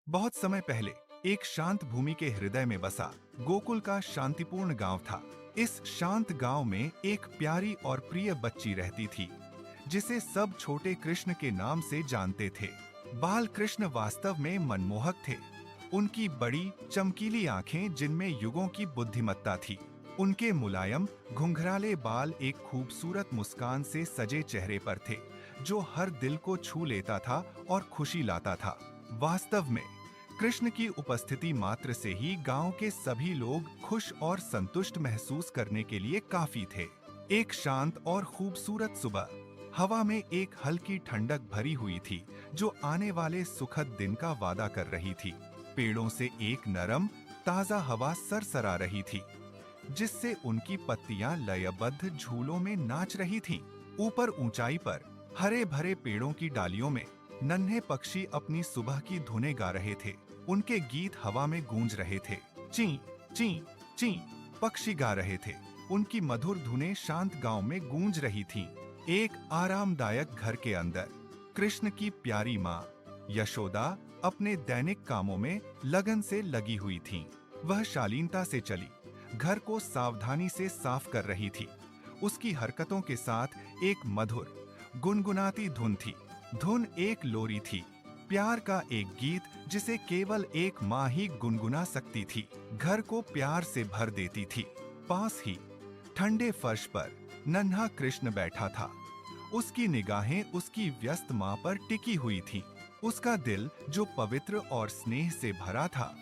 बहुत समय पहले एक शांत भूमि के हृदय में बसा गोकुल का शांतिपूर्ण गांव था। इस शांत गांव में एक प्यारी और प्रिय बच्ची रहती थी, जिसे सब छोटे कृष्ण के नाम से जानते थे। बाल कृष्ण वास्तव में मनमोहक थे। उनकी बड़ी चमकीली आंखें, जिनमें युगों की बुद्धिमत्ता थी। उनके मुलायम घुंघराले बाल एक खूबसूरत मुस्कान से सजे चेहरे पर थे, जो हर दिल को छू लेता था और खुशी लाता था। वास्तव में कृष्ण की उपस्थिति मात्र से ही गांव के सभी लोग खुश और संतुष्ट महसूस करने के लिए काफी थे। एक शांत और खूबसूरत सुबह, हवा में एक हल्की ठंडक भरी हुई थी, जो आने वाले सुखद दिन का वादा कर रही थी। पेड़ों से एक नरम ताजा हवा सरसरा रही थी, जिससे उनकी पत्तियां लयबद्ध झूलों में नाच रही थीं। ऊपर ऊंचाई पर हरे भरे पेड़ों की डालियों में नन्हे पक्षी अपनी सुबह की धुनें गा रहे थे। उनके गीत हवा में गूंज रहे थे। ची ची ची पक्षी गा रहे थे। उनकी मधुर धुनें शांत गांव में गूंज रही थीं। एक आरामदायक घर के अंदर कृष्ण की प्यारी माँ यशोदा अपने दैनिक कामों में लगन से लगी हुई थीं। वह शालीनता से चली, घर को सावधानी से साफ कर रही थी। उसकी हरकतों के साथ एक मधुर गुनगुनाती धुन थी। धुन एक लोरी थी, प्यार का एक गीत जिसे केवल एक माँ ही गुनगुना सकती थी। घर को प्यार से भर देती थी। पास ही ठंडे फर्श पर नन्हा कृष्ण बैठा था। उसकी निगाहें उसकी व्यस्त माँ पर टिकी हुई थीं। उसका दिल, जो पवित्र और स्नेह से भरा था,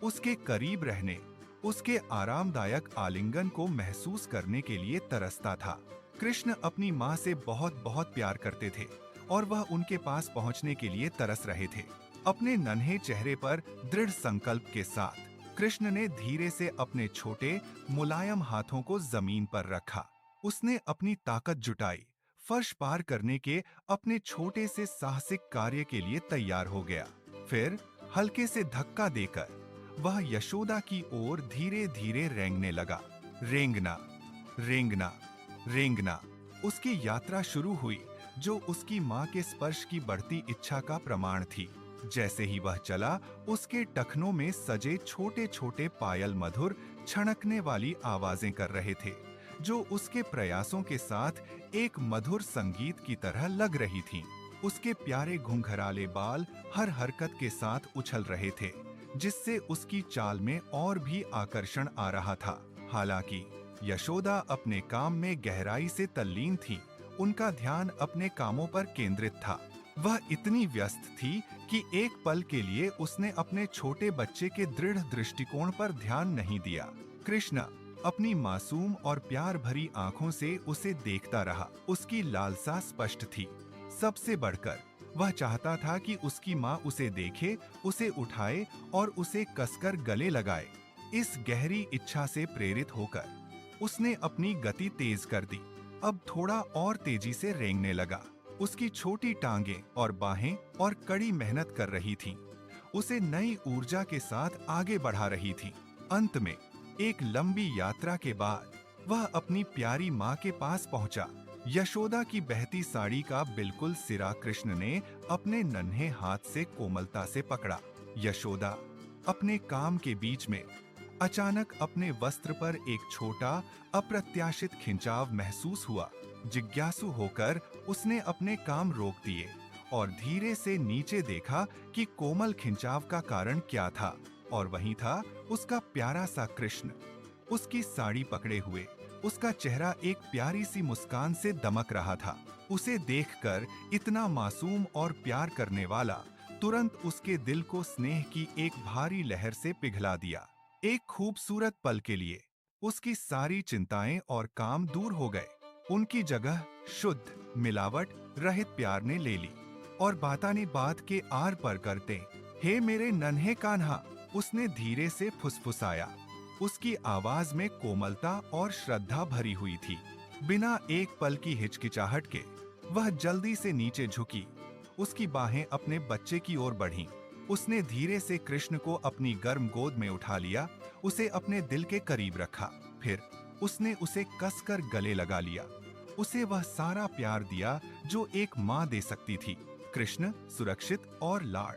उसके करीब रहने, उसके आरामदायक आलिंगन को महसूस करने के लिए तरसता था। कृष्ण अपनी माँ से बहुत बहुत प्यार करते थे और वह उनके पास पहुँचने के लिए तरस रहे थे। अपने नन्हे चेहरे पर दृढ़ संकल्प के साथ कृष्ण ने धीरे से अपने छोटे मुलायम हाथों को जमीन पर रखा। उसने अपनी ताकत जुटाई। फर्श पार करने के अपने छोटे से साहसिक कार्य के लिए तैयार हो गया। फिर हल्के से धक्का देकर वह यशोदा की ओर धीरे धीरे रेंगने लगा। रेंगना, रेंगना, रेंगना। उसकी यात्रा शुरू हुई, जो उसकी माँ के स्पर्श की बढ़ती इच्छा का प्रमाण थी। जैसे ही वह चला, उसके टखनों में सजे छोटे छोटे पायल मधुर छनकने वाली आवाजें कर रहे थे, जो उसके प्रयासों के साथ एक मधुर संगीत की तरह लग रही थीं। उसके प्यारे घुंघराले बाल हर हरकत के साथ उछल रहे थे, जिससे उसकी चाल में और भी आकर्षण आ रहा था। हालांकि यशोदा अपने काम में गहराई से तल्लीन थी। उनका ध्यान अपने कामों पर केंद्रित था। वह इतनी व्यस्त थी कि एक पल के लिए उसने अपने छोटे बच्चे के दृढ़ दृष्टिकोण पर ध्यान नहीं दिया। कृष्ण अपनी मासूम और प्यार भरी आंखों से उसे देखता रहा। उसकी लालसा स्पष्ट थी। सबसे बढ़कर वह चाहता था कि उसकी माँ उसे देखे, उसे उठाए और उसे कसकर गले लगाए। इस गहरी इच्छा से प्रेरित होकर उसने अपनी गति तेज कर दी। अब थोड़ा और तेजी से रेंगने लगा। उसकी छोटी टांगें और बाहें और कड़ी मेहनत कर रही थीं, उसे नई ऊर्जा के साथ आगे बढ़ा रही थीं। अंत में एक लंबी यात्रा के बाद वह अपनी प्यारी माँ के पास पहुंचा। यशोदा की बहती साड़ी का बिल्कुल सिरा कृष्ण ने अपने नन्हे हाथ से कोमलता से पकड़ा। यशोदा अपने काम के बीच में अचानक अपने वस्त्र पर एक छोटा अप्रत्याशित खिंचाव महसूस हुआ। जिज्ञासु होकर उसने अपने काम रोक दिए और धीरे से नीचे देखा कि कोमल खिंचाव का कारण क्या था। और वहीं था उसका प्यारा सा कृष्ण, उसकी साड़ी पकड़े हुए। उसका चेहरा एक प्यारी सी मुस्कान से दमक रहा था। उसे देखकर इतना मासूम और प्यार करने वाला तुरंत उसके दिल को स्नेह की एक भारी लहर से पिघला दिया। एक खूबसूरत पल के लिए उसकी सारी चिंताएं और काम दूर हो गए। उनकी जगह शुद्ध, मिलावट रहित प्यार ने ले ली। और बाताने बात के आर पर करते, हे मेरे नन्हे कान्हा, उसने धीरे से फुसफुसाया। उसकी आवाज में कोमलता और श्रद्धा भरी हुई थी। बिना एक पल की हिचकिचाहट के वह जल्दी से नीचे झुकी। उसकी बाहें अपने बच्चे की ओर बढ़ीं। उसने धीरे से कृष्ण को अपनी गर्म गोद में उठा लिया, उसे अपने दिल के करीब रखा। फिर उसने उसे कसकर गले लगा लिया। उसे वह सारा प्यार दिया जो एक माँ दे सकती थी। कृष्ण सुरक्षित और लाड़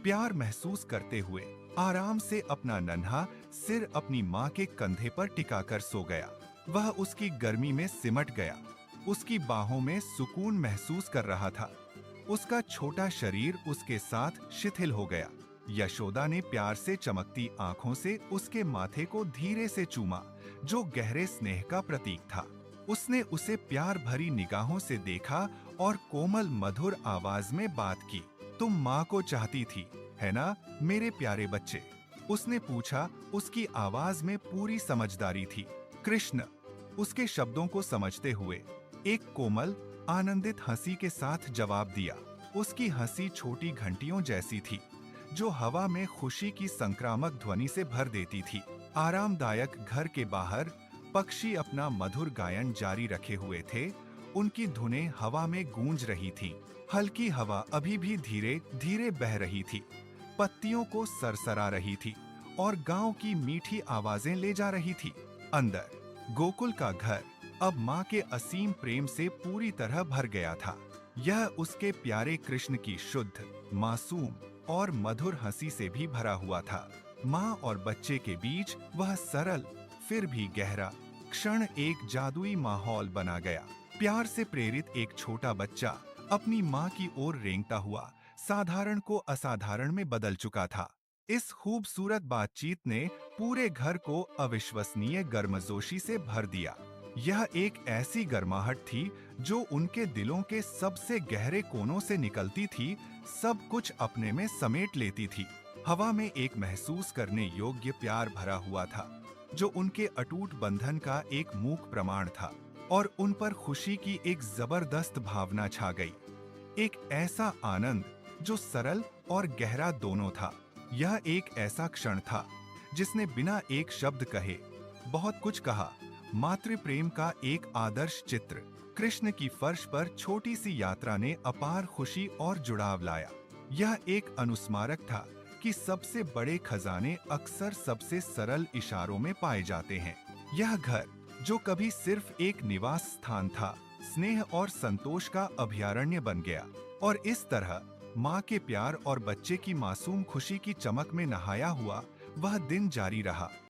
प्यार महसूस करते हुए आराम से अपना नन्हा सिर अपनी माँ के कंधे पर टिकाकर सो गया। वह उसकी गर्मी में सिमट गया, उसकी बाहों में सुकून महसूस कर रहा था। उसका छोटा शरीर उसके साथ शिथिल हो गया। यशोदा ने प्यार से चमकती आंखों से उसके माथे को धीरे से चूमा, जो गहरे स्नेह का प्रतीक था। उसने उसे प्यार भरी निगाहों से देखा और कोमल मधुर आवाज में बात की। तुम माँ को चाहती थी, है ना, मेरे प्यारे बच्चे? उसने पूछा। उसकी आवाज में पूरी समझदारी थी। कृष्ण उसके शब्दों को समझते हुए एक कोमल, आनंदित हंसी के साथ जवाब दिया। उसकी हंसी छोटी घंटियों जैसी थी, जो हवा में खुशी की संक्रामक ध्वनि से भर देती थी। आरामदायक घर के बाहर पक्षी अपना मधुर गायन जारी रखे हुए थे। उनकी धुनें हवा में गूंज रही थीं। हल्की हवा अभी भी धीरे धीरे बह रही थी, पत्तियों को सरसरा रही थी और गांव की मीठी आवाजें ले जा रही थी। अंदर गोकुल का घर अब माँ के असीम प्रेम से पूरी तरह भर गया था। यह उसके प्यारे कृष्ण की शुद्ध, मासूम और मधुर हंसी से भी भरा हुआ था। माँ और बच्चे के बीच वह सरल फिर भी गहरा क्षण एक जादुई माहौल बना गया। प्यार से प्रेरित एक छोटा बच्चा अपनी माँ की ओर रेंगता हुआ साधारण को असाधारण में बदल चुका था। इस खूबसूरत बातचीत ने पूरे घर को अविश्वसनीय गर्मजोशी से भर दिया। यह एक ऐसी गर्माहट थी जो उनके दिलों के सबसे गहरे कोनों से निकलती थी, सब कुछ अपने में समेट लेती थी। हवा में एक महसूस करने योग्य प्यार भरा हुआ था, जो उनके अटूट बंधन का एक मूक प्रमाण था, और उन पर खुशी की एक जबरदस्त भावना छा गई। एक ऐसा आनंद जो सरल और गहरा दोनों था। यह एक ऐसा क्षण था जिसने बिना एक शब्द कहे बहुत कुछ कहा। मातृ प्रेम का एक आदर्श चित्र। कृष्ण की फर्श पर छोटी सी यात्रा ने अपार खुशी और जुड़ाव लाया। यह एक अनुस्मारक था कि सबसे बड़े खजाने अक्सर सबसे सरल इशारों में पाए जाते हैं। यह घर जो कभी सिर्फ एक निवास स्थान था, स्नेह और संतोष का अभयारण्य बन गया। और इस तरह माँ के प्यार और बच्चे की मासूम खुशी की चमक में नहाया हुआ वह दिन जारी रहा।